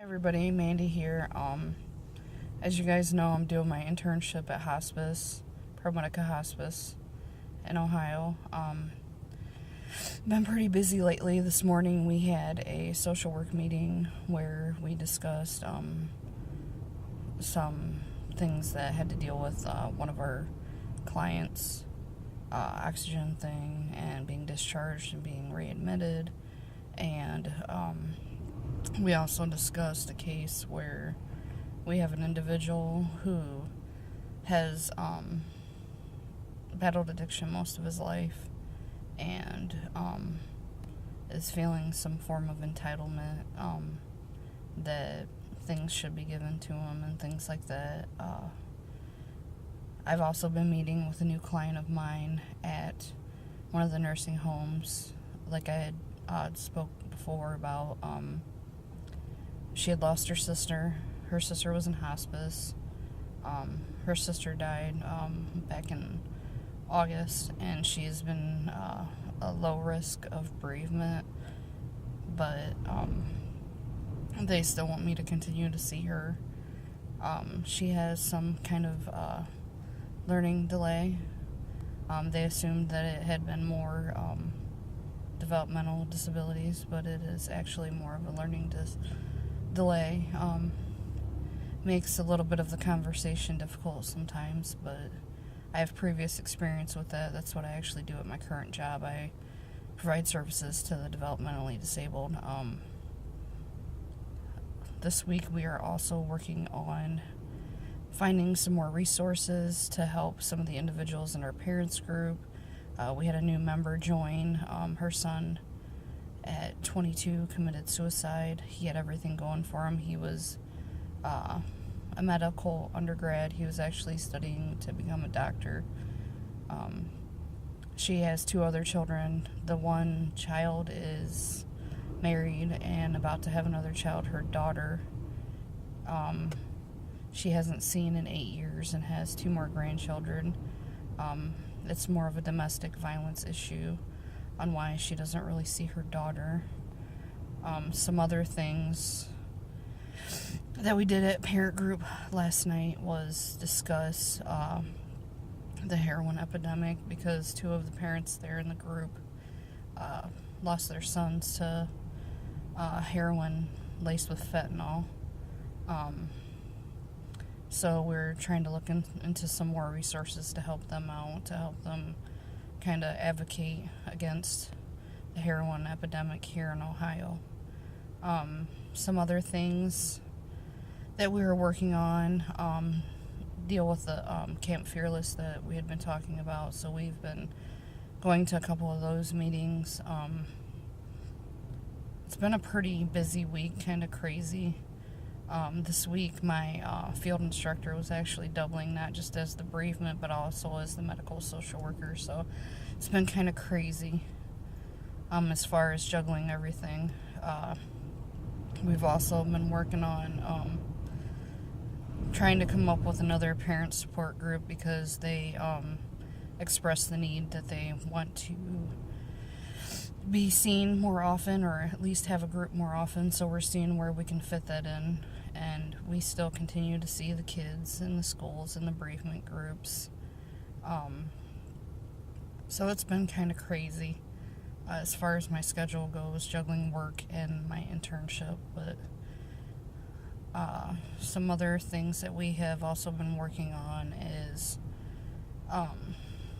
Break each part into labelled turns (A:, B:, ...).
A: Everybody, Mandy here. As you guys know, I'm doing my internship at hospice, ProMedica Hospice in Ohio. Been pretty busy lately. This morning we had a social work meeting where we discussed some things that had to deal with one of our clients' oxygen thing and being discharged and being readmitted, and we also discussed a case where we have an individual who has battled addiction most of his life and is feeling some form of entitlement, that things should be given to him and things like that. I've also been meeting with a new client of mine at one of the nursing homes, like I had spoke before about. She had lost her sister. Her sister was in hospice. Her sister died back in August, and she's been a low risk of bereavement, but they still want me to continue to see her. She has some kind of learning delay. They assumed that it had been more developmental disabilities, but it is actually more of a learning delay. Makes a little bit of the conversation difficult sometimes, but I have previous experience with that. That's what I actually do at my current job. I provide services to the developmentally disabled. This week we are also working on finding some more resources to help some of the individuals in our parents group. We had a new member join. Her son at 22 committed suicide. He had everything going for him. He was a medical undergrad. He was actually studying to become a doctor. She has 2 other children. The one child is married and about to have another child, her daughter. She hasn't seen in 8 years and has 2 more grandchildren. It's more of a domestic violence issue on why she doesn't really see her daughter. Some other things that we did at parent group last night was discuss the heroin epidemic, because 2 of the parents there in the group lost their sons to heroin laced with fentanyl. So we're trying to look into some more resources to help them out, to help them kind of advocate against the heroin epidemic here in Ohio. Some other things that we were working on deal with the Camp Fearless that we had been talking about. So we've been going to a couple of those meetings. It's been a pretty busy week, kind of crazy. This week my field instructor was actually doubling, not just as the bereavement but also as the medical social worker, so it's been kind of crazy as far as juggling everything. We've also been working on trying to come up with another parent support group, because they express the need that they want to be seen more often, or at least have a group more often, so we're seeing where we can fit that in. And we still continue to see the kids in the schools and the bereavement groups. So it's been kind of crazy as far as my schedule goes, juggling work and my internship. But some other things that we have also been working on is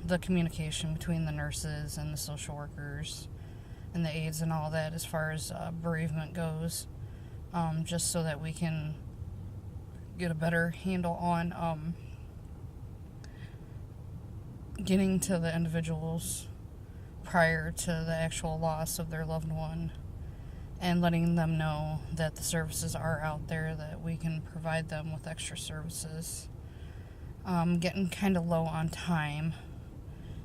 A: the communication between the nurses and the social workers and the aides and all that, as far as bereavement goes, just so that we can get a better handle on getting to the individuals prior to the actual loss of their loved one, and letting them know that the services are out there, that we can provide them with extra services. Getting kind of low on time.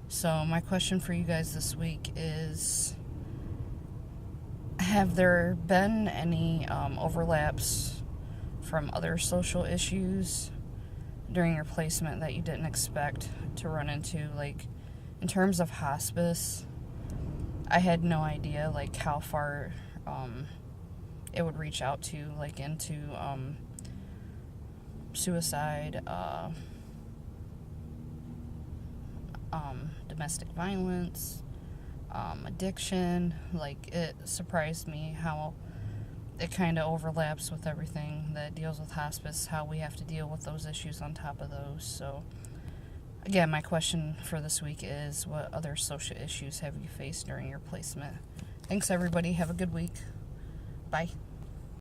A: So my question for you guys this week is, have there been any overlaps from other social issues during your placement that you didn't expect to run into? Like, in terms of hospice, I had no idea like how far it would reach out to, like into suicide, domestic violence, addiction. Like, it surprised me how it kind of overlaps with everything that deals with hospice, how we have to deal with those issues on top of those. So, again, my question for this week is, what other social issues have you faced during your placement? Thanks, everybody. Have a good week. Bye.